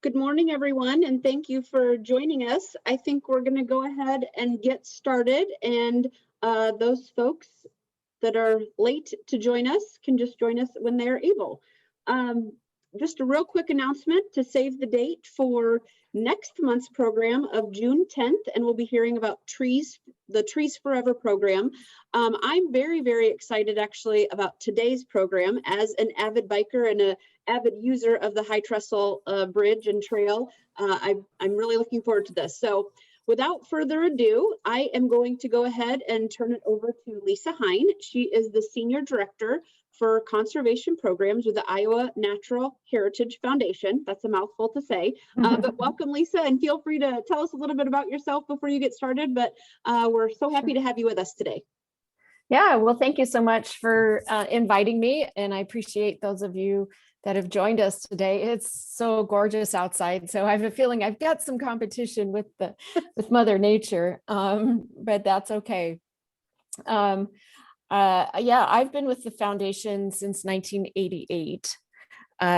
Good morning, everyone, and thank you for joining us. I think we're going to go ahead and get started, and those folks that are late to join us can just join us when they're able. Just a real quick announcement to save the date for next month's program of June 10th, and we'll be hearing about the Trees Forever program. I'm very, very excited actually about today's program as an avid biker and an avid user of the High Trestle Bridge and Trail. I'm really looking forward to this. So without further ado, I am going to go ahead and turn it over to Lisa Hein. She is the Senior Director for Conservation Programs with the Iowa Natural Heritage Foundation. That's a mouthful to say, but welcome, Lisa, and feel free to tell us a little bit about yourself before you get started, but we're so happy to have you with us today. Yeah, well, thank you so much for inviting me, and I appreciate those of you that have joined us today. It's so gorgeous outside, so I have a feeling I've got some competition with Mother Nature, but that's okay. Yeah, I've been with the foundation since 1988.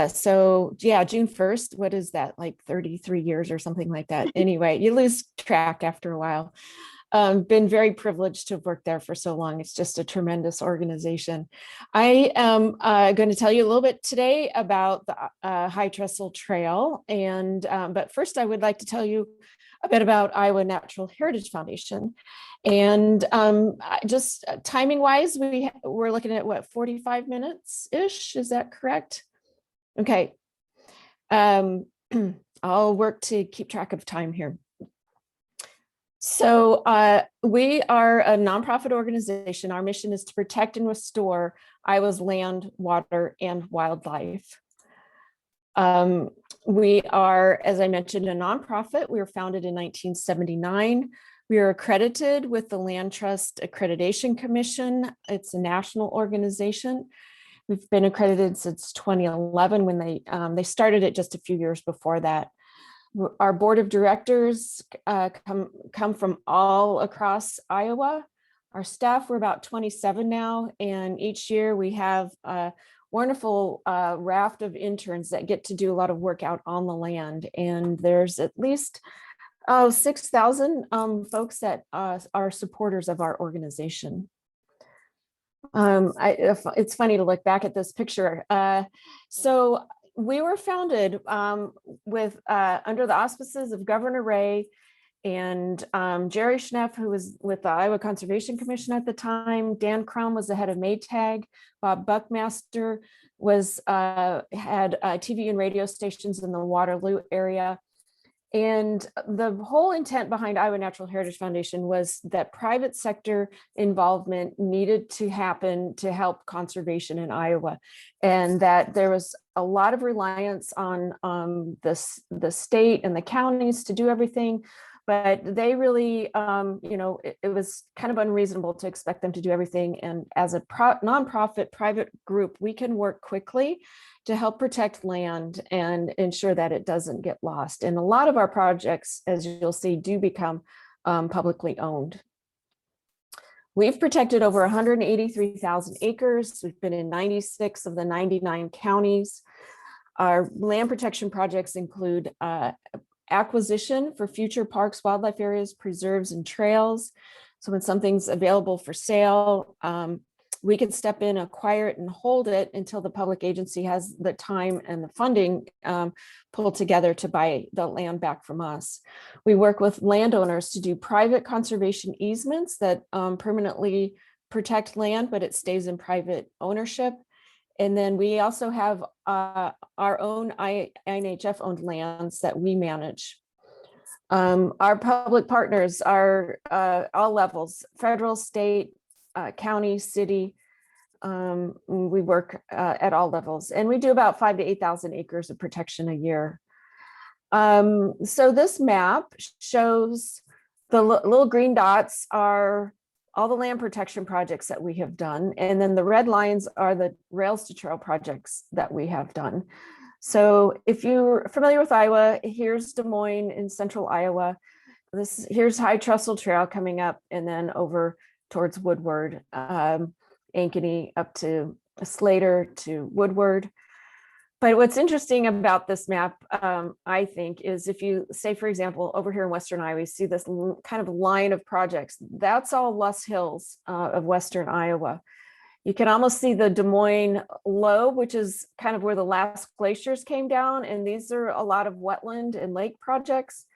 So yeah, June 1st, what is that, like 33 years or something like that? Anyway, you lose track after a while. Been very privileged to have worked there for so long. It's just a tremendous organization. I am going to tell you a little bit today about the High Trestle Trail. But first I would like to tell you a bit about Iowa Natural Heritage Foundation. And just timing wise, we're looking at what, 45 minutes-ish, is that correct? Okay. I'll work to keep track of time here. So we are a nonprofit organization. Our mission is to protect and restore Iowa's land, water, and wildlife. We are, as I mentioned, a nonprofit. We were founded in 1979. We are accredited with the Land Trust Accreditation Commission. It's a national organization. We've been accredited since 2011 when they started it just a few years before that. Our board of directors come from all across Iowa. Our staff, we're about 27 now, and each year we have a wonderful raft of interns that get to do a lot of work out on the land. And there's at least 6,000 folks that are supporters of our organization. It's funny to look back at this picture. So we were founded with under the auspices of Governor Ray and Jerry Schneff, who was with the Iowa Conservation Commission at the time. Dan Crum was the head of Maytag. Bob Buckmaster had TV and radio stations in the Waterloo area. And the whole intent behind Iowa Natural Heritage Foundation was that private sector involvement needed to happen to help conservation in Iowa, and that there was a lot of reliance on the state and the counties to do everything, but they really, it was kind of unreasonable to expect them to do everything. And as a nonprofit private group, we can work quickly to help protect land and ensure that it doesn't get lost. And a lot of our projects, as you'll see, do become publicly owned. We've protected over 183,000 acres. We've been in 96 of the 99 counties. Our land protection projects include acquisition for future parks, wildlife areas, preserves, and trails. So when something's available for sale, we can step in, acquire it, and hold it until the public agency has the time and the funding pulled together to buy the land back from us. We work with landowners to do private conservation easements that permanently protect land, but it stays in private ownership. And then we also have our own INHF-owned lands that we manage. Our public partners are all levels, federal, state, county, city. We work at all levels, and we do about 5,000 to 8,000 acres of protection a year. So this map shows the little green dots are all the land protection projects that we have done. And then the red lines are the Rails to Trail projects that we have done. So if you're familiar with Iowa, here's Des Moines in central Iowa. Here's High Trestle Trail coming up, and then over towards Woodward, Ankeny up to Slater to Woodward. But what's interesting about this map, I think, is if you say, for example, over here in Western Iowa, you see this kind of line of projects. That's all Loess Hills of Western Iowa. You can almost see the Des Moines lobe, which is kind of where the last glaciers came down. And these are a lot of wetland and lake projects.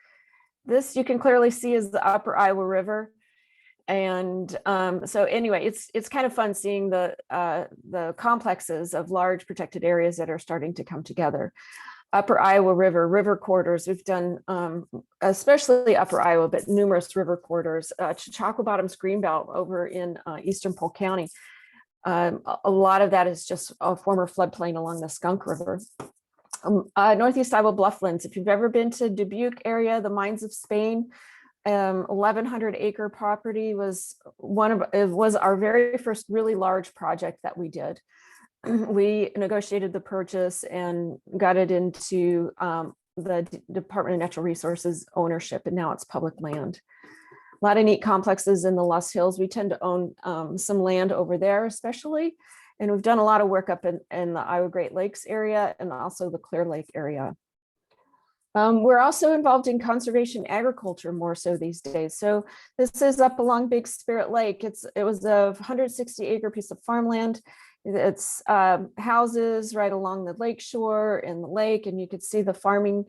This you can clearly see is the Upper Iowa River. And so anyway, it's kind of fun seeing the complexes of large protected areas that are starting to come together. Upper Iowa river corridors. We've done especially Upper Iowa, but numerous river corridors. Chautauqua Bottoms Greenbelt over in eastern Polk County. A lot of that is just a former floodplain along the Skunk River. Northeast Iowa Blufflands. If you've ever been to Dubuque area, the Mines of Spain, 1,100 acre property was our very first really large project that we did. We negotiated the purchase and got it into the Department of Natural Resources ownership, and now it's public land. A lot of neat complexes in the Loess Hills. We tend to own some land over there especially, and we've done a lot of work up in the Iowa Great Lakes area and also the Clear Lake area. We're also involved in conservation agriculture more so these days. So this is up along Big Spirit Lake. It was a 160 acre piece of farmland. It's houses right along the lake shore and the lake, and you could see the farming.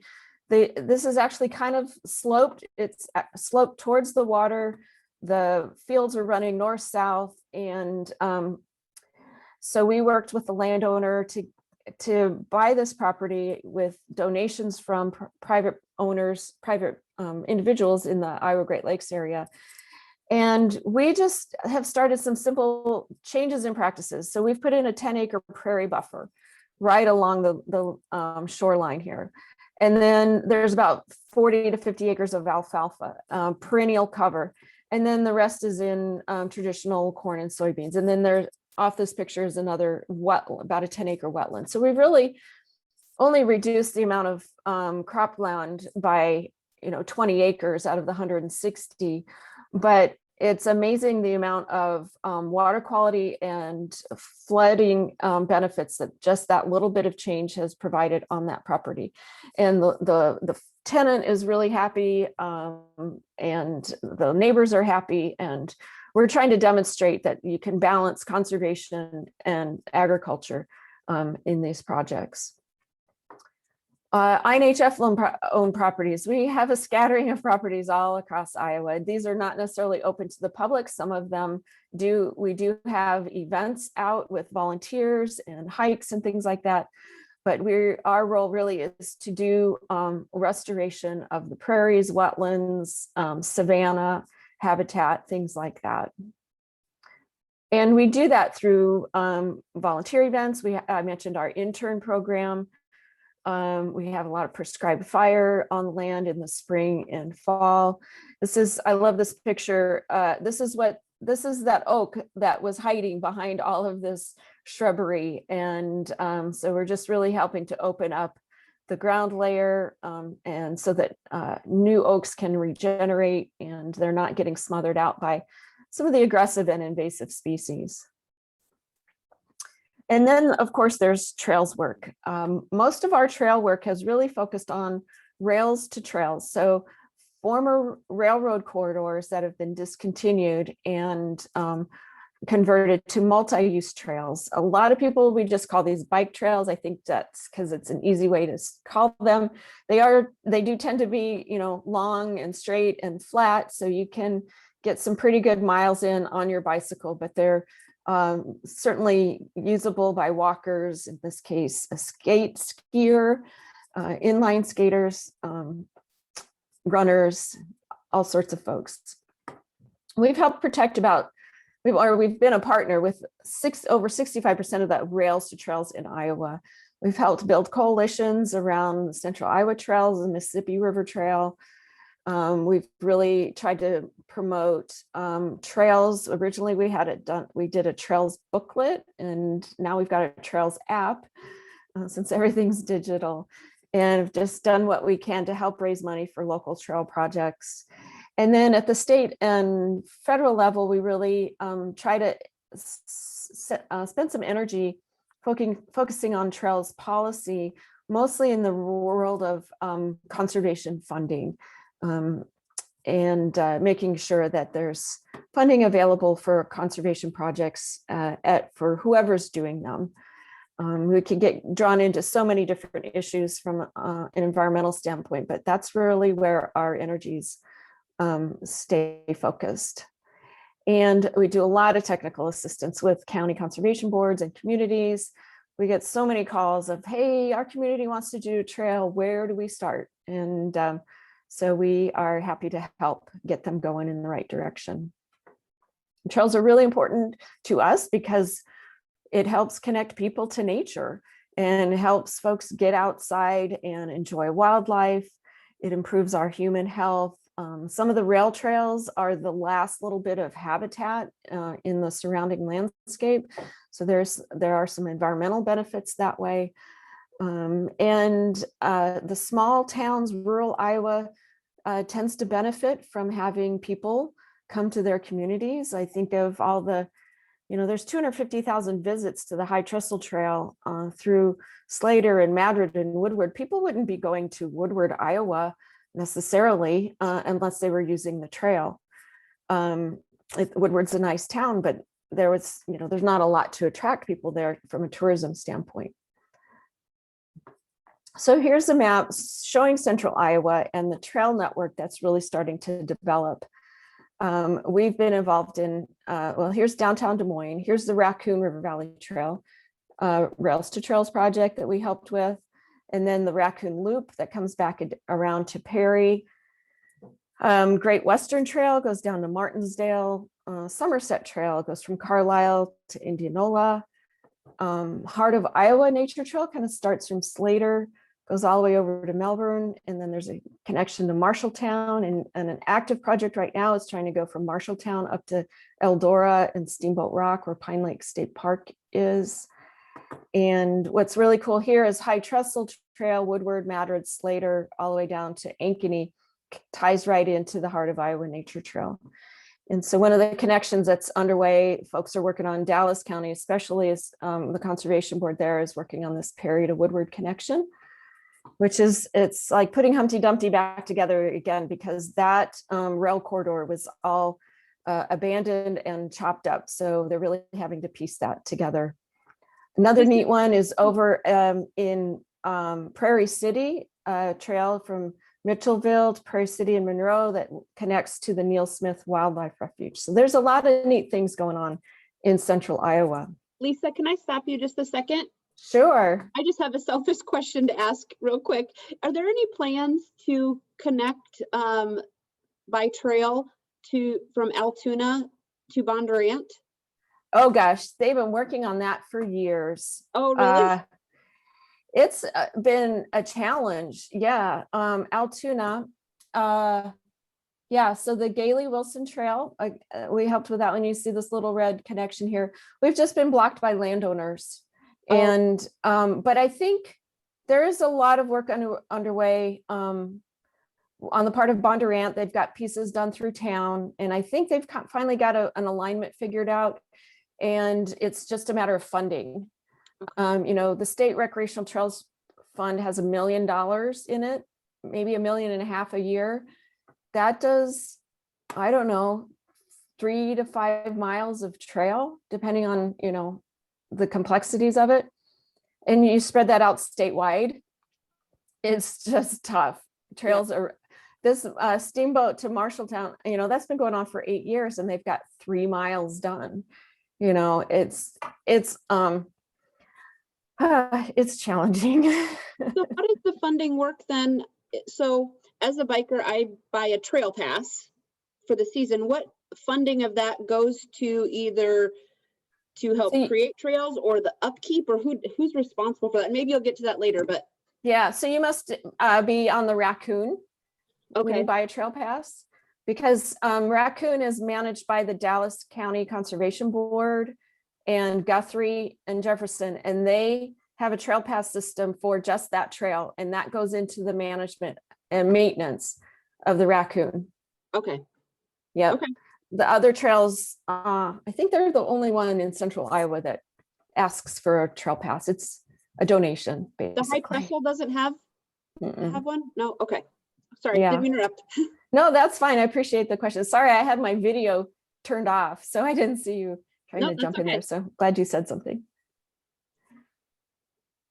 This is actually kind of sloped. It's sloped towards the water. The fields are running north-south, and so we worked with the landowner to buy this property with donations from private owners, private individuals in the Iowa Great Lakes area. And we just have started some simple changes in practices. So we've put in a 10-acre prairie buffer right along the shoreline here. And then there's about 40 to 50 acres of alfalfa, perennial cover. And then the rest is in traditional corn and soybeans. And then there's off this picture is another about a 10-acre wetland. So we've really only reduced the amount of cropland by 20 acres out of the 160, but it's amazing the amount of water quality and flooding benefits that just that little bit of change has provided on that property. And the tenant is really happy, and the neighbors are happy, and we're trying to demonstrate that you can balance conservation and agriculture in these projects. INHF owned properties. We have a scattering of properties all across Iowa. These are not necessarily open to the public. Some of them do. We do have events out with volunteers and hikes and things like that. But our role really is to do restoration of the prairies, wetlands, savanna, habitat, things like that. And we do that through volunteer events. I mentioned our intern program. We have a lot of prescribed fire on land in the spring and fall. I love this picture. This is that oak that was hiding behind all of this shrubbery. And so we're just really helping to open up the ground layer, and so that new oaks can regenerate and they're not getting smothered out by some of the aggressive and invasive species. And then, of course, there's trails work. Most of our trail work has really focused on rails to trails. So former railroad corridors that have been discontinued and converted to multi-use trails. A lot of people, we just call these bike trails. I think that's because it's an easy way to call them. They do tend to be, long and straight and flat. So you can get some pretty good miles in on your bicycle, but they're certainly usable by walkers, in this case, a skier, inline skaters, runners, all sorts of folks. We've helped protect we've been a partner with over 65% of the rails to trails in Iowa. We've helped build coalitions around the Central Iowa Trails, the Mississippi River Trail. We've really tried to promote trails. Originally, we did a trails booklet, and now we've got a trails app since everything's digital, and have just done what we can to help raise money for local trail projects. And then at the state and federal level, we really try to spend some energy focusing on trails policy, mostly in the world of conservation funding, and making sure that there's funding available for conservation projects for whoever's doing them. We can get drawn into so many different issues from an environmental standpoint, but that's really where our energies stay focused. And we do a lot of technical assistance with county conservation boards and communities. We get so many calls of, hey, our community wants to do a trail, where do we start? And so we are happy to help get them going in the right direction. Trails are really important to us because it helps connect people to nature and helps folks get outside and enjoy wildlife. It improves our human health. Some of the rail trails are the last little bit of habitat in the surrounding landscape. So there are some environmental benefits that way. And the small towns, rural Iowa tends to benefit from having people come to their communities. I think of all the, there's 250,000 visits to the High Trestle Trail through Slater and Madrid and Woodward. People wouldn't be going to Woodward, Iowa necessarily unless they were using the trail. Woodward's a nice town, but there's not a lot to attract people there from a tourism standpoint. So here's a map showing central Iowa and the trail network that's really starting to develop. We've been involved in, here's downtown Des Moines. Here's the Raccoon River Valley Trail, Rails to Trails project that we helped with. And then the Raccoon Loop that comes back around to Perry. Great Western Trail goes down to Martinsdale. Somerset Trail goes from Carlisle to Indianola. Heart of Iowa Nature Trail kind of starts from Slater, goes all the way over to Melbourne, and then there's a connection to Marshalltown, and an active project right now is trying to go from Marshalltown up to Eldora and Steamboat Rock, where Pine Lake State Park is. And what's really cool here is High Trestle Trail, Woodward, Madrid, Slater, all the way down to Ankeny, ties right into the Heart of Iowa Nature Trail. And so one of the connections that's underway, folks are working on Dallas County, especially is the Conservation Board there is working on this Perry to Woodward connection, which is, it's like putting Humpty Dumpty back together again, because that rail corridor was all abandoned and chopped up. So they're really having to piece that together. Another neat one is over in Prairie City, trail from Mitchellville to Prairie City and Monroe that connects to the Neil Smith Wildlife Refuge. So there's a lot of neat things going on in central Iowa. Lisa, can I stop you just a second? Sure. I just have a selfish question to ask real quick. Are there any plans to connect by trail from Altoona to Bondurant? Oh gosh, they've been working on that for years. Oh, really? It's been a challenge. Yeah. Altoona. Yeah. So the Gailey Wilson Trail, we helped with that one. You see this little red connection here. We've just been blocked by landowners. Oh. And, but I think there is a lot of work underway on the part of Bondurant. They've got pieces done through town. And I think they've finally got an alignment figured out. And it's just a matter of funding. The State Recreational Trails Fund has $1 million in it, maybe $1.5 million a year. That does, I don't know, 3 to 5 miles of trail, depending on, the complexities of it. And you spread that out statewide. It's just tough. Trails are, this steamboat to Marshalltown, that's been going on for 8 years and they've got 3 miles done. It's challenging. So how does the funding work then? So as a biker, I buy a trail pass for the season. What funding of that goes to either to help create trails or the upkeep, or who's responsible for that? Maybe you'll get to that later, but. Yeah, so you must be on the Raccoon when you buy a trail pass, because Raccoon is managed by the Dallas County Conservation Board and Guthrie and Jefferson, and they have a trail pass system for just that trail, and that goes into the management and maintenance of the Raccoon. Okay. Yeah. Okay. The other trails, I think they're the only one in central Iowa that asks for a trail pass. It's a donation, The High basically. Trestle doesn't have Mm-mm. one? No? Okay. Sorry, Yeah. didn't interrupt. No, that's fine. I appreciate the question. Sorry, I had my video turned off, so I didn't see you trying No, to that's jump in okay. there. So glad you said something.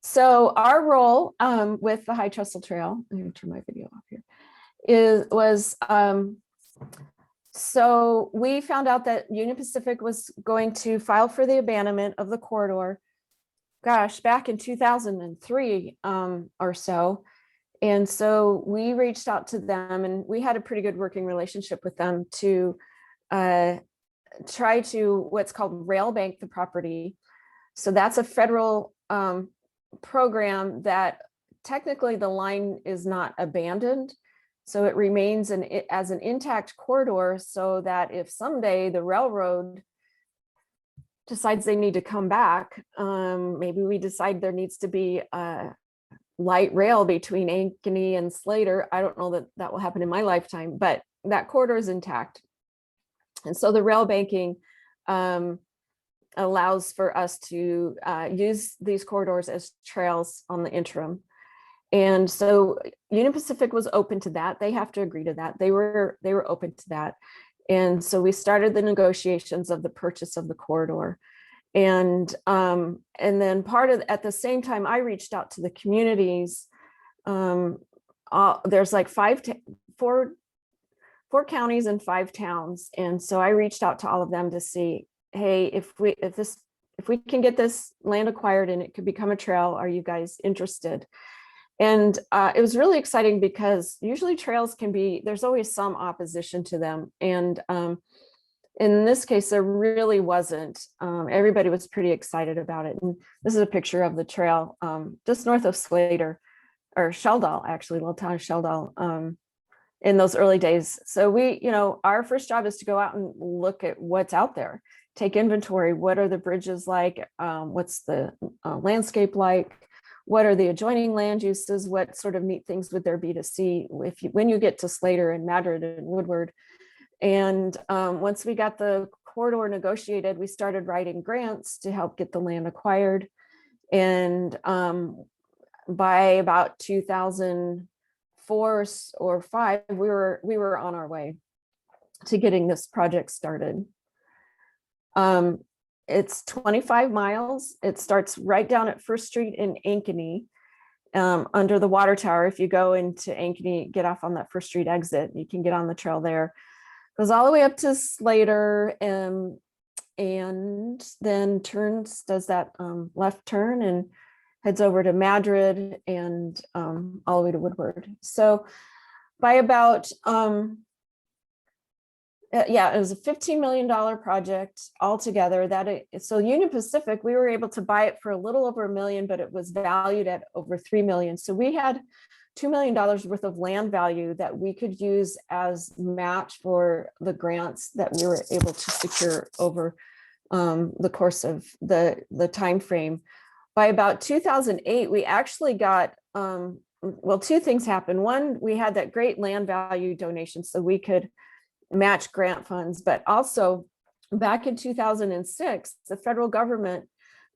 So our role with the High Trestle Trail, I'm going to turn my video off here, so we found out that Union Pacific was going to file for the abandonment of the corridor, gosh, back in 2003 or so. And so we reached out to them, and we had a pretty good working relationship with them to try to what's called rail bank the property. So that's a federal program that technically the line is not abandoned. So it remains as an intact corridor, so that if someday the railroad decides they need to come back, maybe we decide there needs to be a light rail between Ankeny and Slater. I don't know that that will happen in my lifetime, but that corridor is intact. And so the rail banking allows for us to use these corridors as trails on the interim. And so Union Pacific was open to that. They have to agree to that. They were open to that. And so we started the negotiations of the purchase of the corridor. And then at the same time, I reached out to the communities. There's like four counties and 5 towns. And so I reached out to all of them to see, hey, if we can get this land acquired and it could become a trail, are you guys interested? And it was really exciting because usually trails there's always some opposition to them. And in this case, there really wasn't. Everybody was pretty excited about it. And this is a picture of the trail just north of Slater, or Sheldall, actually, little town of Sheldall, in those early days. So our first job is to go out and look at what's out there, take inventory. What are the bridges like? What's the landscape like? What are the adjoining land uses? What sort of neat things would there be to see when you get to Slater and Madrid and Woodward? And once we got the corridor negotiated, we started writing grants to help get the land acquired. And by about 2004 or 5, we were on our way to getting this project started. It's 25 miles. It starts right down at First Street in Ankeny, under the water tower. If you go into Ankeny, get off on that First Street exit, you can get on the trail there. Goes all the way up to Slater, and then does that left turn and heads over to Madrid and all the way to Woodward. So by about it was a $15 million project altogether. So Union Pacific, we were able to buy it for a little over $1 million, but it was valued at over $3 million. So we had $2 million worth of land value that we could use as match for the grants that we were able to secure over the course of the time frame. By about 2008, we actually got, 2 things happened. One, we had that great land value donation, so we could match grant funds, but also back in 2006, the federal government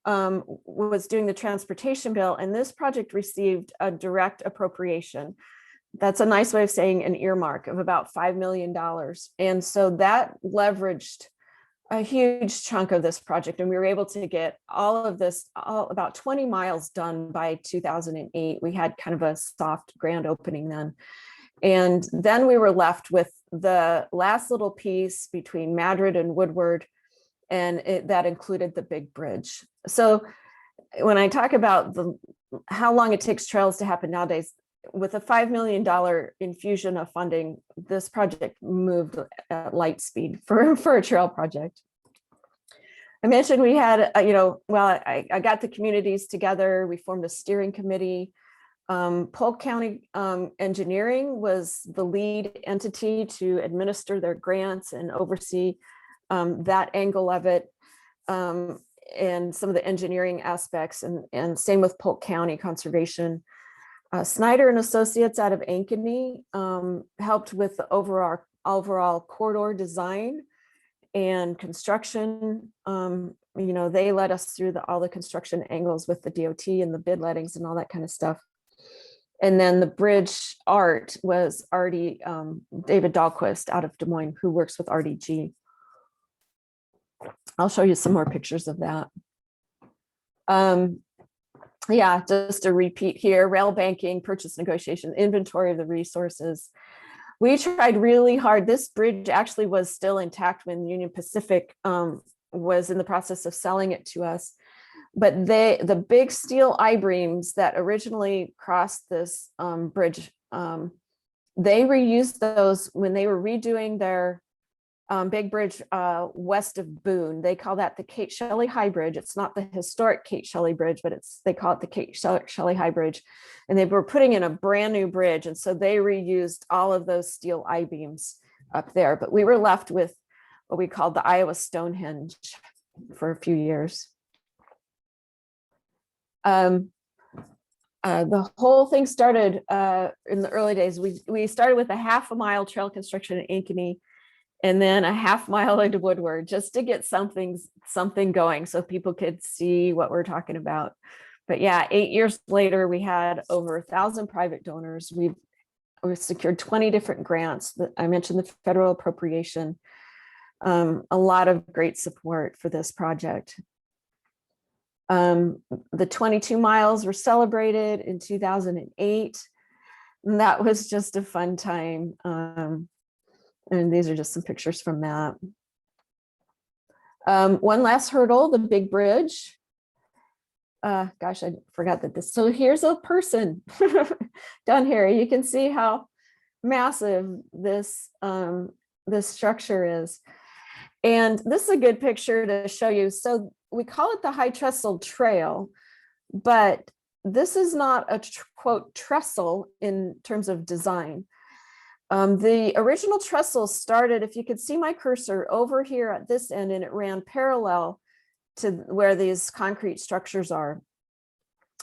was doing the transportation bill, and this project received a direct appropriation. That's a nice way of saying an earmark of about $5 million. And so that leveraged a huge chunk of this project, and we were able to get about 20 miles done by 2008. We had kind of a soft grand opening then. And then we were left with the last little piece between Madrid and Woodward, and that included the big bridge. So when I talk about how long it takes trails to happen nowadays, with a $5 million infusion of funding, this project moved at light speed for a trail project. I mentioned we had, I got the communities together. We formed a steering committee. Polk County Engineering was the lead entity to administer their grants and oversee that angle of it, and some of the engineering aspects, and same with Polk County Conservation. Snyder and Associates out of Ankeny helped with the overall corridor design, and construction. They led us through all the construction angles with the DOT and the bid lettings and all that kind of stuff. And then the bridge art was David Dahlquist out of Des Moines, who works with RDG. I'll show you some more pictures of that. Yeah, just a repeat here: rail banking, purchase negotiation, inventory of the resources. We tried really hard. This bridge actually was still intact when Union Pacific was in the process of selling it to us. But the big steel I-beams that originally crossed this bridge, they reused those when they were redoing their big bridge west of Boone. They call that the Kate Shelley High Bridge. It's not the historic Kate Shelley Bridge, but they call it the Kate Shelley High Bridge. And they were putting in a brand new bridge. And so they reused all of those steel I-beams up there. But we were left with what we called the Iowa Stonehenge for a few years. The whole thing started in the early days. We started with a half-a-mile trail construction in Ankeny, and then a half-mile into Woodward, just to get something going so people could see what we're talking about. But yeah, 8 years later, we had over 1,000 private donors. We've secured 20 different grants. I mentioned the federal appropriation. A lot of great support for this project. The 22 miles were celebrated in 2008. And that was just a fun time. And these are just some pictures from that. One last hurdle, the big bridge. Gosh, I forgot that this. So here's a person down here. You can see how massive this structure is. And this is a good picture to show you. So we call it the High Trestle Trail, but this is not a quote trestle in terms of design. The original trestle started, if you could see my cursor, over here at this end, and it ran parallel to where these concrete structures are.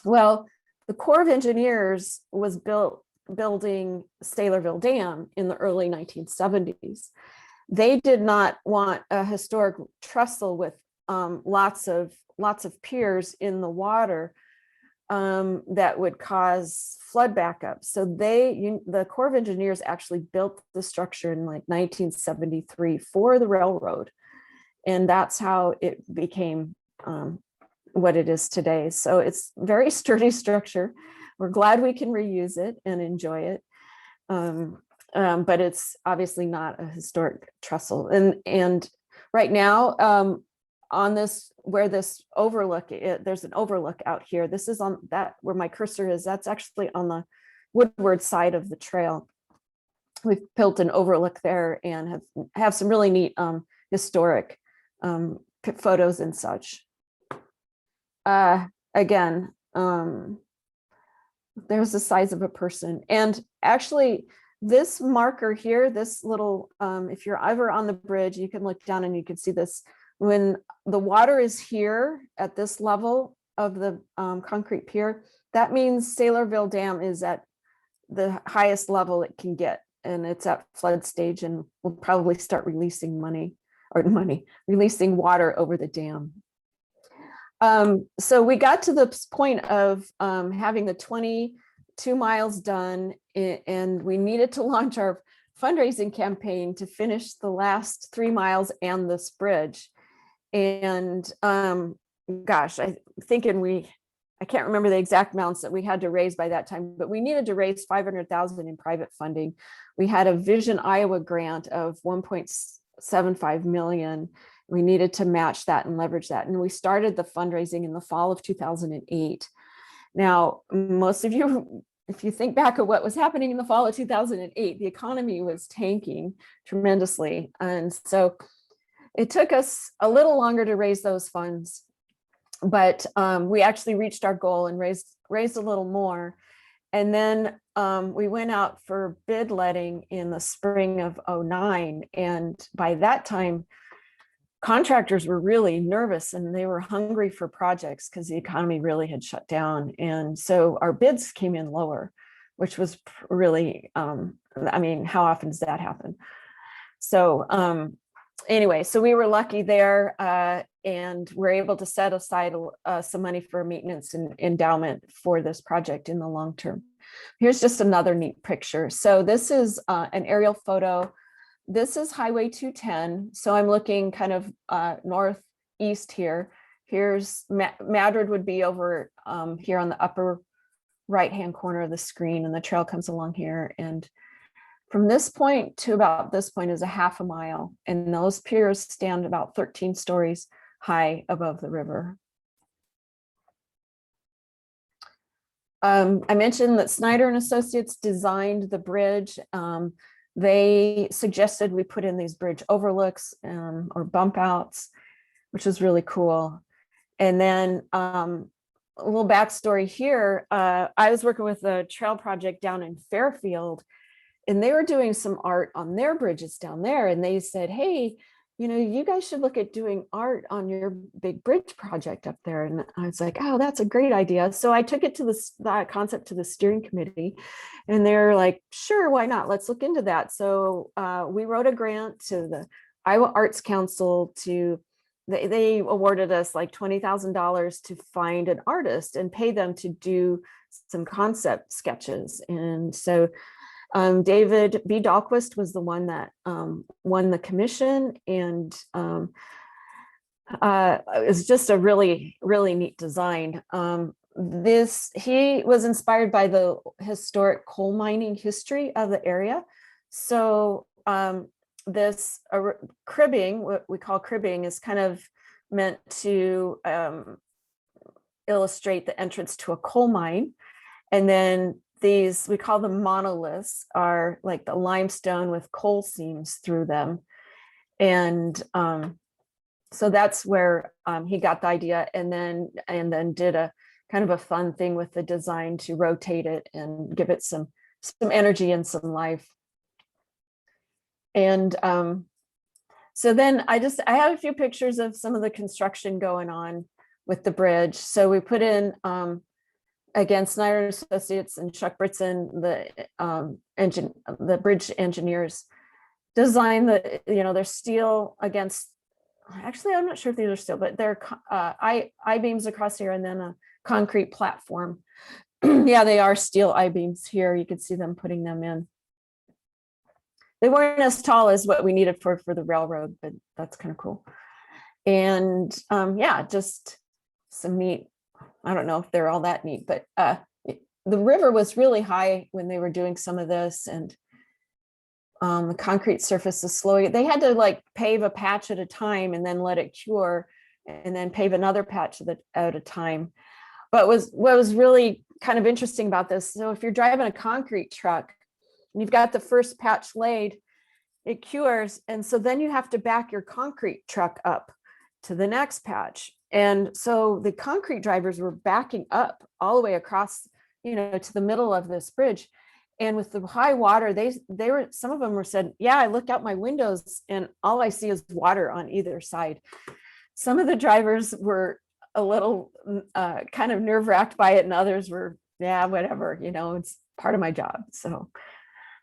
Well, the Corps of Engineers was building Saylorville Dam in the early 1970s. They did not want a historic trestle with lots of piers in the water that would cause flood backup. So the Corps of Engineers actually built the structure in like 1973 for the railroad. And that's how it became what it is today. So it's a very sturdy structure. We're glad we can reuse it and enjoy it. But it's obviously not a historic trestle. And right now, on this, where this overlook, there's an overlook out here. This is on that, where my cursor is, that's actually on the Woodward side of the trail. We've built an overlook there and have some really neat historic photos and such. Again, there's the size of a person. And actually, this marker here, this little, if you're ever on the bridge, you can look down and you can see this. When the water is here at this level of the concrete pier, that means Saylorville Dam is at the highest level it can get. And it's at flood stage, and we'll probably start releasing releasing water over the dam. So we got to the point of having the 22 miles done, and we needed to launch our fundraising campaign to finish the last 3 miles and this bridge. And gosh, I can't remember the exact amounts that we had to raise by that time, but we needed to raise $500,000 in private funding. We had a Vision Iowa grant of $1.75 million. We needed to match that and leverage that. And we started the fundraising in the fall of 2008. Now, most of you, if you think back of what was happening in the fall of 2008, the economy was tanking tremendously. And so it took us a little longer to raise those funds, but we actually reached our goal and raised a little more. And then we went out for bid letting in the spring of 2009. And by that time, contractors were really nervous and they were hungry for projects because the economy really had shut down. And so our bids came in lower, which was really, I mean, how often does that happen? So anyway, so we were lucky there, and we're able to set aside some money for maintenance and endowment for this project in the long term. Here's just another neat picture. So this is an aerial photo. This is Highway 210. So I'm looking kind of northeast here. Here's Madrid would be over here on the upper right-hand corner of the screen, and the trail comes along here. And from this point to about this point is a half a mile, and those piers stand about 13 stories high above the river. I mentioned that Snyder and Associates designed the bridge. They suggested we put in these bridge overlooks or bump outs, which is really cool. And then a little backstory here. I was working with a trail project down in Fairfield, and they were doing some art on their bridges down there. And they said, hey, you know, you guys should look at doing art on your big bridge project up there. And I was like, oh, that's a great idea. So I took it to that concept to the steering committee, and they're like, sure, why not? Let's look into that. So we wrote a grant to the Iowa Arts Council they awarded us like $20,000 to find an artist and pay them to do some concept sketches. And so David B. Dahlquist was the one that won the commission, and it was just a really, really neat design. He was inspired by the historic coal mining history of the area. So this cribbing, what we call cribbing, is kind of meant to illustrate the entrance to a coal mine. And then these, we call them monoliths, are like the limestone with coal seams through them. And so that's where he got the idea, and then did a kind of a fun thing with the design to rotate it and give it some energy and some life. And so then I have a few pictures of some of the construction going on with the bridge. So we put in, again, Snyder Associates and Chuck Britson, the bridge engineers, designed their steel against, actually, I'm not sure if these are steel, but they're I-beams across here, and then a concrete platform. Yeah, they are steel I-beams here. You can see them putting them in. They weren't as tall as what we needed for the railroad, but that's kind of cool. And yeah, just some neat, I don't know if they're all that neat, but the river was really high when they were doing some of this, and the concrete surface is slow. They had to like pave a patch at a time and then let it cure, and then pave another patch at a time. But what was really kind of interesting about this, so if you're driving a concrete truck, and you've got the first patch laid, it cures. And so then you have to back your concrete truck up to the next patch. And so the concrete drivers were backing up all the way across, to the middle of this bridge. And with the high water, some of them were said, yeah, I look out my windows and all I see is water on either side. Some of the drivers were a little kind of nerve-wracked by it, and others were, yeah, whatever, it's part of my job. So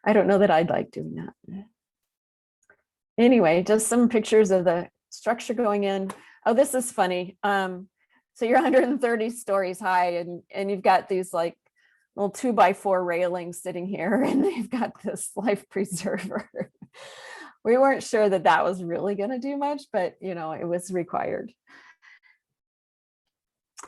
I don't know that I'd like doing that. Anyway, just some pictures of the structure going in. Oh, this is funny. So you're 130 stories high, and you've got these like little 2x4 railings sitting here, and you've got this life preserver. We weren't sure that was really going to do much, but it was required.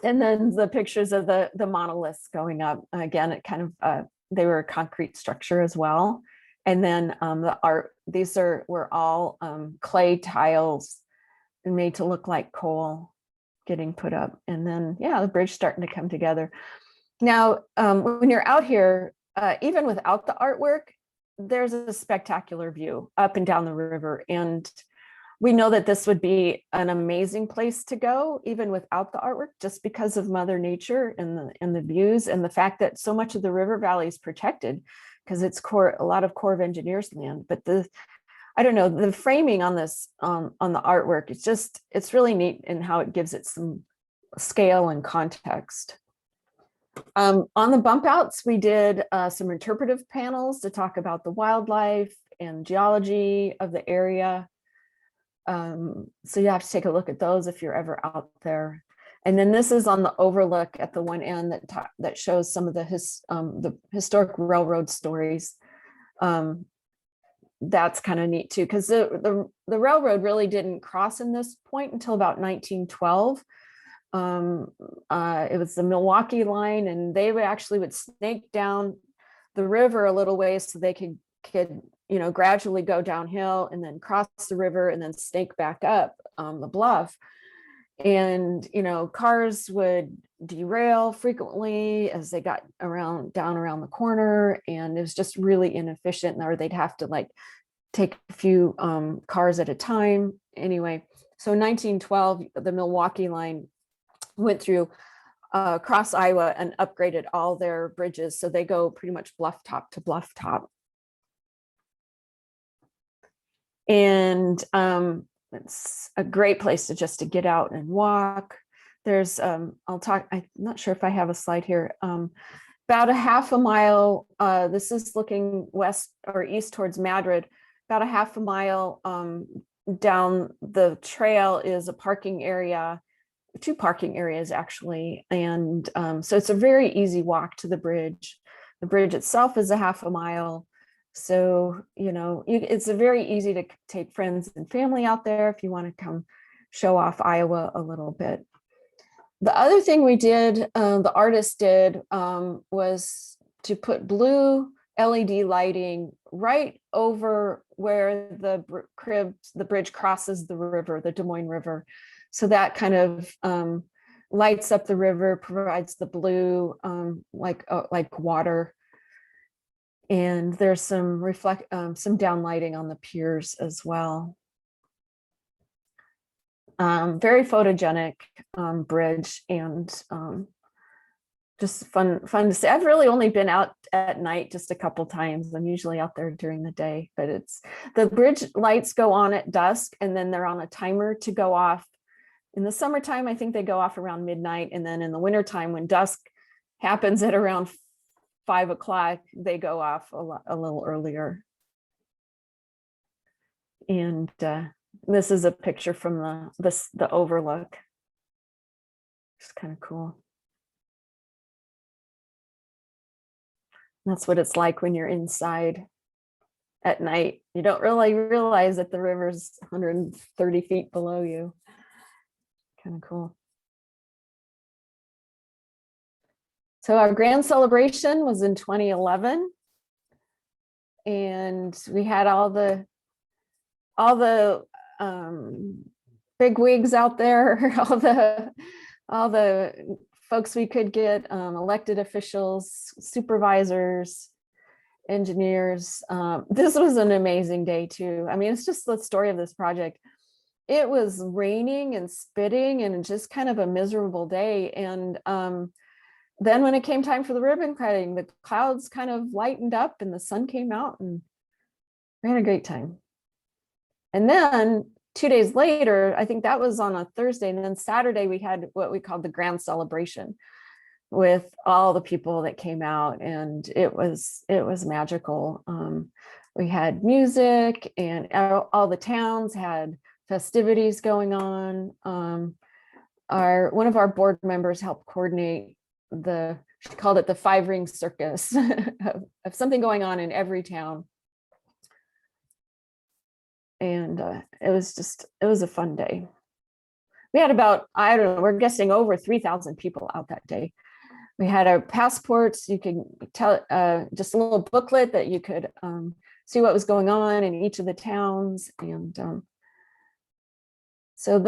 And then the pictures of the monoliths going up. Again, it kind of they were a concrete structure as well. And then the art, were all clay tiles made to look like coal getting put up. And then, yeah, the bridge starting to come together. Now, when you're out here, even without the artwork, there's a spectacular view up and down the river. And we know that this would be an amazing place to go, even without the artwork, just because of Mother Nature and the views, and the fact that so much of the river valley is protected, because it's a lot of Corps of Engineers land. But I don't know, the framing on this, on the artwork, it's really neat in how it gives it some scale and context. On the bump outs, we did some interpretive panels to talk about the wildlife and geology of the area. So you have to take a look at those if you're ever out there. And then this is on the overlook at the one end that shows some of the historic railroad stories. That's kind of neat too, because the railroad really didn't cross in this point until about 1912. It was the Milwaukee line, and they would snake down the river a little ways so they could gradually go downhill and then cross the river and then snake back up the bluff. And cars would derail frequently as they got down around the corner, and it was just really inefficient, or they'd have to like take a few cars at a time. Anyway, so in 1912, the Milwaukee line went through across Iowa and upgraded all their bridges, so they go pretty much bluff top to bluff top. And it's a great place to get out and walk. There's I'm not sure if I have a slide here. About a half a mile, this is looking west or east towards Madrid. About a half a mile down the trail is a parking area, 2 parking areas actually. And so it's a very easy walk to the bridge. The bridge itself is a half a mile. So, it's a very easy to take friends and family out there if you want to come show off Iowa a little bit. The other thing we did, the artist did, was to put blue LED lighting right over where the bridge crosses the river, the Des Moines River. So that kind of lights up the river, provides the blue like water. And there's some downlighting on the piers as well. Very photogenic bridge, and just fun to see. I've really only been out at night just a couple times. I'm usually out there during the day, but the bridge lights go on at dusk, and then they're on a timer to go off. In the summertime, I think they go off around midnight, and then in the wintertime, when dusk happens at around 5 o'clock, they go off a little earlier. And this is a picture from the overlook. It's kind of cool. That's what it's like when you're inside at night. You don't really realize that the river's 130 feet below you. Kind of cool. So our grand celebration was in 2011, and we had all the big wigs out there, all the folks we could get, elected officials, supervisors, engineers. This was an amazing day too. I mean, it's just the story of this project. It was raining and spitting and just kind of a miserable day. And then when it came time for the ribbon cutting, the clouds kind of lightened up and the sun came out, and we had a great time. And then 2 days later, I think that was on a Thursday, and then Saturday we had what we called the grand celebration with all the people that came out, and it was magical. We had music, and all the towns had festivities going on. One of our board members helped coordinate she called it the 5-ring circus of something going on in every town. And it was a fun day. We had about, I don't know, we're guessing over 3,000 people out that day. We had our passports. You could tell just a little booklet that you could see what was going on in each of the towns. And so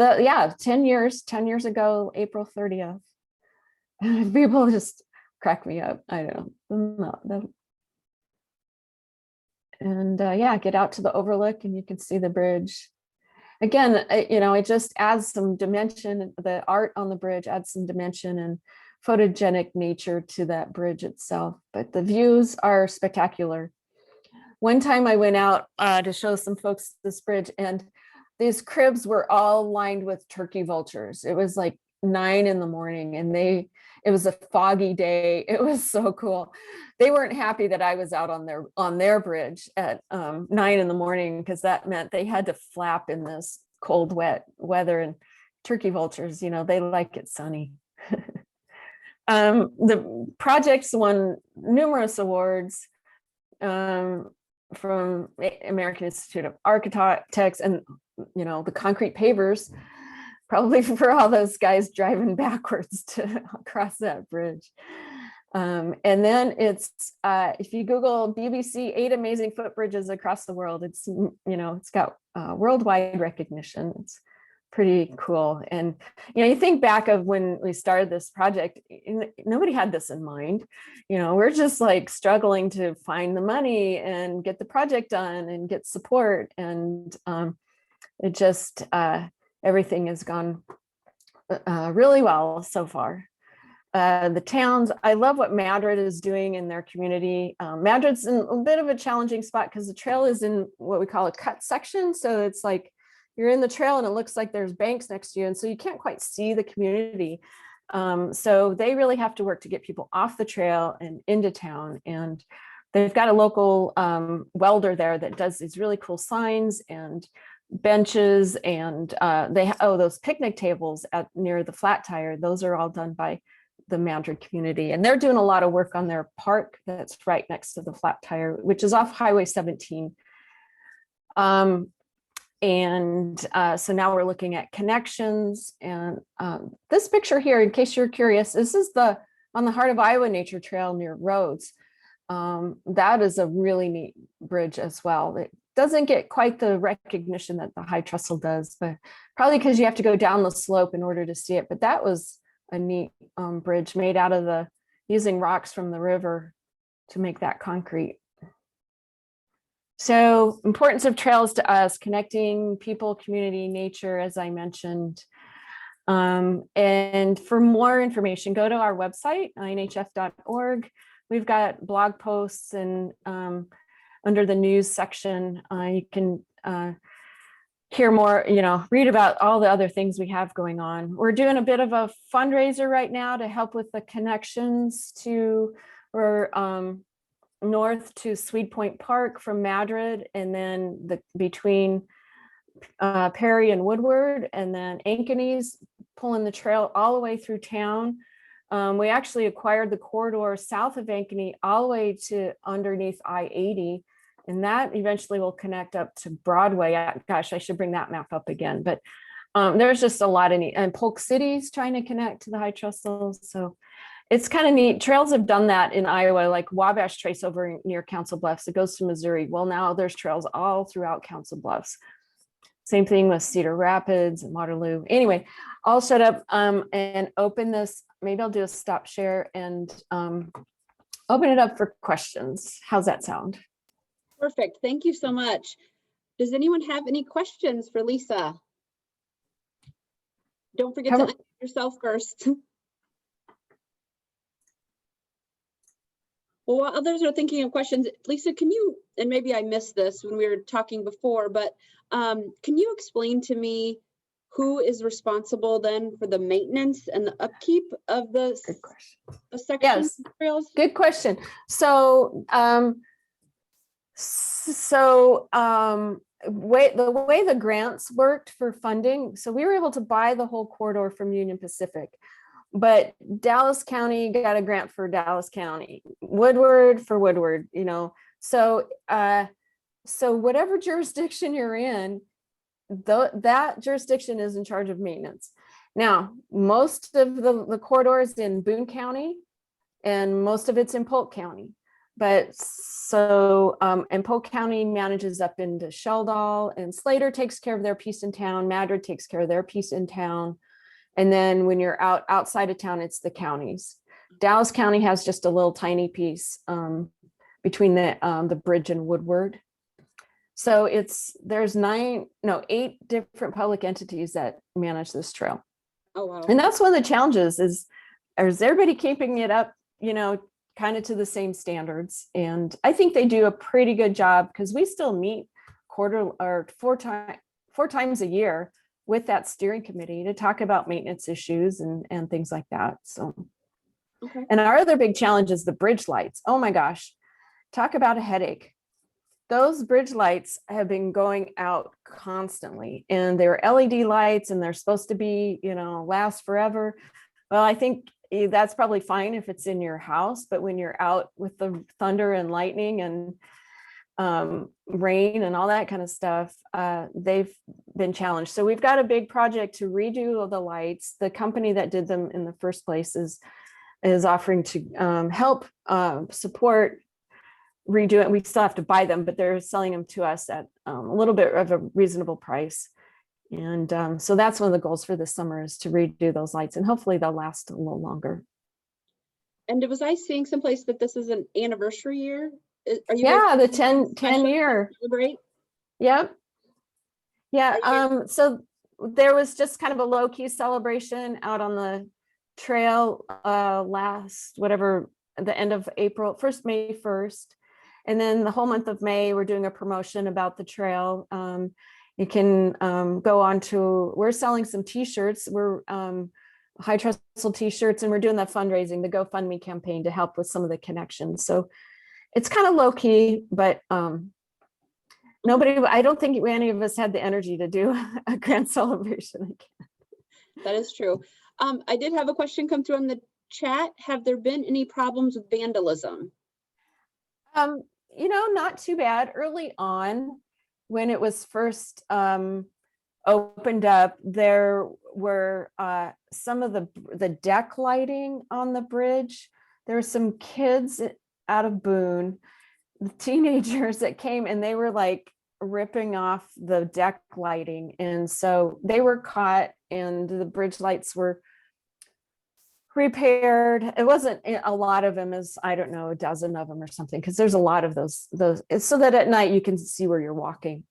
10 years ago, April 30th, people just crack me up. I don't know. And get out to the overlook and you can see the bridge. Again, it just adds some dimension. The art on the bridge adds some dimension and photogenic nature to that bridge itself. But the views are spectacular. One time I went out to show some folks this bridge, and these cribs were all lined with turkey vultures. It was like 9 in the morning, and it was a foggy day. It was so cool. They weren't happy that I was out on their bridge at 9 in the morning, because that meant they had to flap in this cold, wet weather, and turkey vultures, they like it sunny. The project's won numerous awards from American Institute of Architects and, the concrete pavers, probably for all those guys driving backwards to cross that bridge. And then it's, if you Google BBC 8 amazing footbridges across the world, it's, it's got worldwide recognition. It's pretty cool. And, you think back of when we started this project, nobody had this in mind. We're just like struggling to find the money and get the project done and get support. And it just, everything has gone really well so far. The towns, I love what Madrid is doing in their community. Madrid's in a bit of a challenging spot because the trail is in what we call a cut section. So it's like you're in the trail and it looks like there's banks next to you. And so you can't quite see the community. So they really have to work to get people off the trail and into town. And they've got a local welder there that does these really cool signs and benches, and those picnic tables near the flat tire, those are all done by the Madrid community, and they're doing a lot of work on their park that's right next to the flat tire, which is off Highway 17. So now we're looking at connections, and this picture here, in case you're curious, this is on the Heart of Iowa Nature Trail near Rhodes. That is a really neat bridge as well. It doesn't get quite the recognition that the High Trestle does, but probably because you have to go down the slope in order to see it. But that was a neat bridge made out of using rocks from the river to make that concrete. So importance of trails to us, connecting people, community, nature, as I mentioned. And for more information, go to our website, inhf.org. We've got blog posts, and under the news section, you can hear more, read about all the other things we have going on. We're doing a bit of a fundraiser right now to help with the connections north to Swede Point Park from Madrid, and then between Perry and Woodward, and then Ankeny's pulling the trail all the way through town. We actually acquired the corridor south of Ankeny all the way to underneath I-80, and that eventually will connect up to Broadway. Gosh, I should bring that map up again, but there's just a lot of neat, and Polk City's trying to connect to the High Trestle. So it's kind of neat. Trails have done that in Iowa, like Wabash Trace over near Council Bluffs. It goes to Missouri. Well, now there's trails all throughout Council Bluffs. Same thing with Cedar Rapids and Waterloo. Anyway, I'll shut up and open this. Maybe I'll do a stop share and open it up for questions. How's that sound? Perfect. Thank you so much. Does anyone have any questions for Lisa? Don't forget to unmute yourself first. Well, while others are thinking of questions, Lisa, can you, and maybe I missed this when we were talking before, but can you explain to me who is responsible then for the maintenance and the upkeep of the sections? Yes, trails? Good question. So, the way the grants worked for funding, so we were able to buy the whole corridor from Union Pacific, but Dallas County got a grant for Dallas County, Woodward for Woodward, so whatever jurisdiction you're in, that jurisdiction is in charge of maintenance. Now, most of the corridors in Boone County, and most of it's in Polk County. But and Polk County manages up into Sheldall, and Slater takes care of their piece in town. Madrid takes care of their piece in town. And then when you're outside of town, it's the counties. Dallas County has just a little tiny piece between the bridge and Woodward. So there's 8 different public entities that manage this trail. Oh, wow. And that's one of the challenges is everybody keeping it up, kind of to the same standards. And I think they do a pretty good job, because we still meet four times a year with that steering committee to talk about maintenance issues and things like that. So, okay. And our other big challenge is the bridge lights. Oh my gosh, talk about a headache. those bridge lights have been going out constantly, and they're LED lights and they're supposed to be, last forever. Well, I think that's probably fine if it's in your house, but when you're out with the thunder and lightning and rain and all that kind of stuff, they've been challenged. So we've got a big project to redo the lights. The company that did them in the first place is offering to help support redo it. We still have to buy them, but they're selling them to us at a little bit of a reasonable price. And so that's one of the goals for this summer, is to redo those lights, and hopefully they'll last a little longer. And was I seeing someplace that this is an anniversary year? Are you Yeah, the guys 10 year. celebrate? Yep. Yeah. So there was just kind of a low key celebration out on the trail last, whatever, the end of April, May 1st. And then the whole month of May, we're doing a promotion about the trail. You can go on to, we're selling some t-shirts. We're High Trestle t-shirts, and we're doing the fundraising, the GoFundMe campaign to help with some of the connections. So it's kind of low key, but I don't think any of us had the energy to do a grand celebration again. That is true. I did have a question come through on the chat. Have there been any problems with vandalism? Not too bad. Early on, when it was first opened up, there were some of the deck lighting on the bridge. There were some kids out of Boone, teenagers that came, and they were like ripping off the deck lighting, and so they were caught, and the bridge lights were repaired. It wasn't a lot of them, as I don't know, a dozen of them or something, because there's a lot of those, so that at night you can see where you're walking.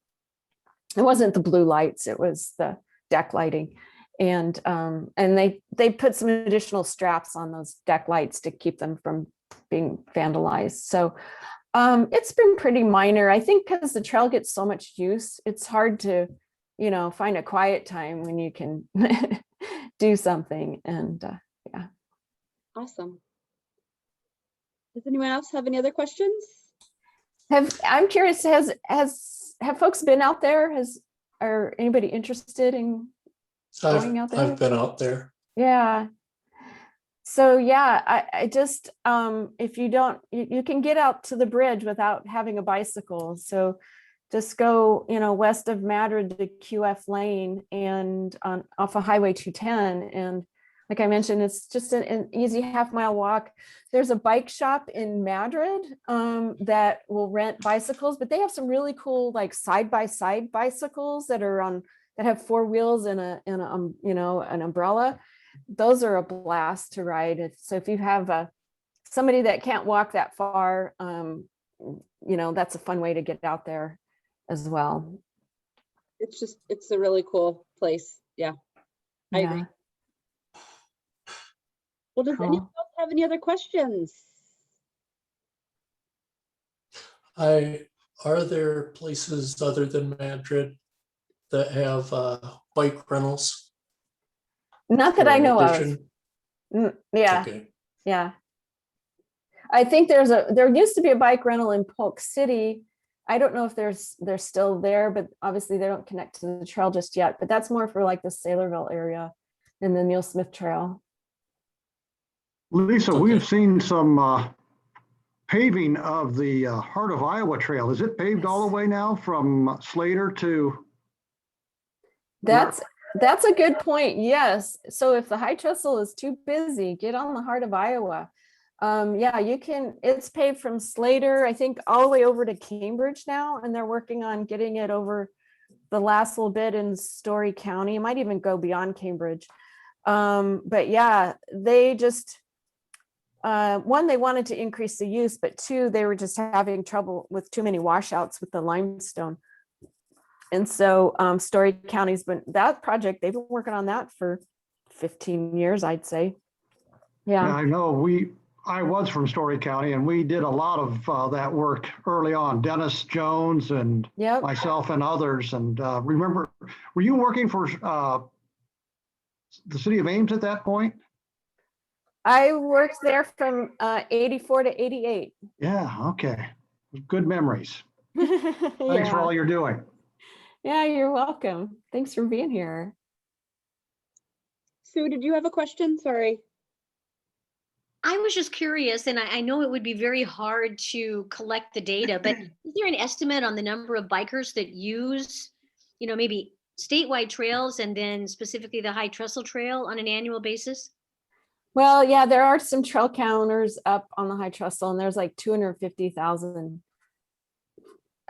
It wasn't the blue lights, it was the deck lighting. And they put some additional straps on those deck lights to keep them from being vandalized. So it's been pretty minor. I think because the trail gets so much use, it's hard to, find a quiet time when you can do something. And yeah. Awesome. Does anyone else have any other questions? I'm curious, have folks been out there? Are anybody interested in going out there? I've been out there. Yeah. So yeah, I just if you don't, you can get out to the bridge without having a bicycle. So just go, west of Madrid to QF Lane and off of Highway 210. And like I mentioned, it's just an easy half-mile walk. There's a bike shop in Madrid that will rent bicycles, but they have some really cool, like side-by-side bicycles that have four wheels and an umbrella. Those are a blast to ride. So if you have somebody that can't walk that far, that's a fun way to get out there as well. It's a really cool place. Yeah, I agree. Well, does anyone else have any other questions? Are there places other than Madrid that have bike rentals? Not that I know of. Yeah. Okay. Yeah. I think there used to be a bike rental in Polk City. I don't know if they're still there, but obviously they don't connect to the trail just yet. But that's more for like the Saylorville area and the Neil Smith Trail. Lisa, we've seen some paving of the Heart of Iowa Trail. Is it paved all the way now from Slater to? That's a good point. Yes. So if the High Trestle is too busy, get on the Heart of Iowa. Yeah, you can. It's paved from Slater, I think, all the way over to Cambridge now, and they're working on getting it over the last little bit in Story County. It might even go beyond Cambridge. But yeah, they just. One, they wanted to increase the use, but two, they were just having trouble with too many washouts with the limestone. And so Story County's been, that project, they've been working on that for 15 years, I'd say. Yeah. I know I was from Story County, and we did a lot of that work early on. Dennis Jones and myself and others. And remember, were you working for the city of Ames at that point? I worked there from 84 to 88. Yeah, okay. Good memories. Thanks for Yeah. all you're doing. Yeah, you're welcome. Thanks for being here. Sue, did you have a question? Sorry. I was just curious, and I know it would be very hard to collect the data, but is there an estimate on the number of bikers that use, maybe statewide trails and then specifically the High Trestle Trail on an annual basis? Well, yeah, there are some trail counters up on the High Trestle, and there's like 250,000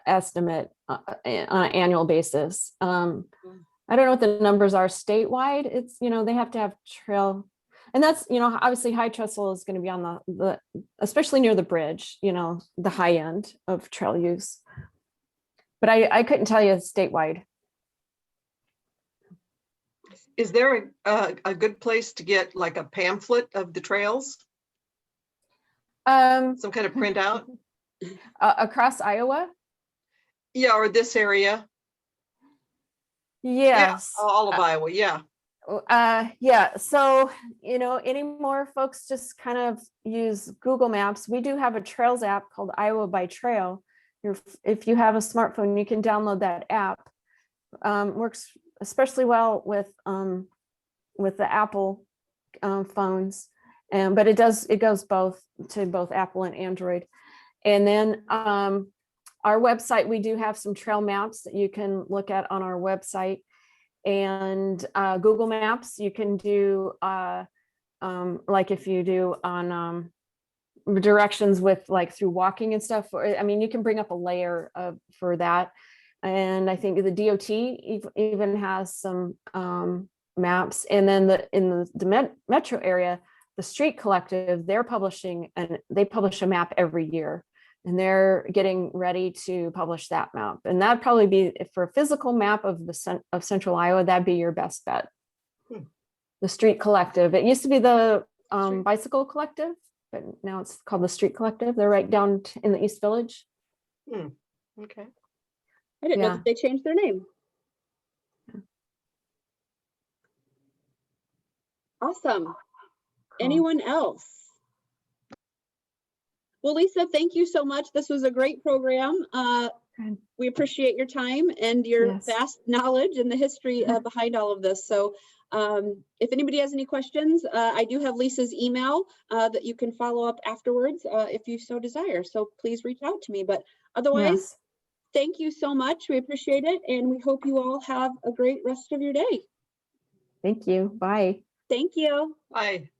estimate on an annual basis. I don't know what the numbers are statewide. It's, they have to have trail, and that's, obviously High Trestle is going to be on the especially near the bridge, the high end of trail use. But I couldn't tell you statewide. Is there a good place to get like a pamphlet of the trails? Some kind of printout? Across Iowa? Yeah, or this area? Yes. Yeah, all of Iowa, yeah. Yeah, so any more folks just kind of use Google Maps. We do have a trails app called Iowa by Trail. If you have a smartphone, you can download that app. Works especially well with the Apple phones, but it goes to both Apple and Android. And then our website, we do have some trail maps that you can look at on our website. And Google Maps, you can do like if you do on directions with like through walking and stuff. You can bring up a layer for that. And I think the DOT even has some maps. And then in the metro area, the Street Collective, they publish a map every year. And they're getting ready to publish that map. And that'd probably be, for a physical map of central Iowa, that'd be your best bet. The Street Collective. It used to be the Bicycle Collective, but now it's called the Street Collective. They're right down in the East Village. Okay. I didn't know that they changed their name. Awesome. Anyone else? Well, Lisa, thank you so much. This was a great program. We appreciate your time and your vast knowledge and the history behind all of this. So if anybody has any questions, I do have Lisa's email that you can follow up afterwards if you so desire. So please reach out to me. But otherwise, thank you so much. We appreciate it. And we hope you all have a great rest of your day. Thank you. Bye. Thank you. Bye.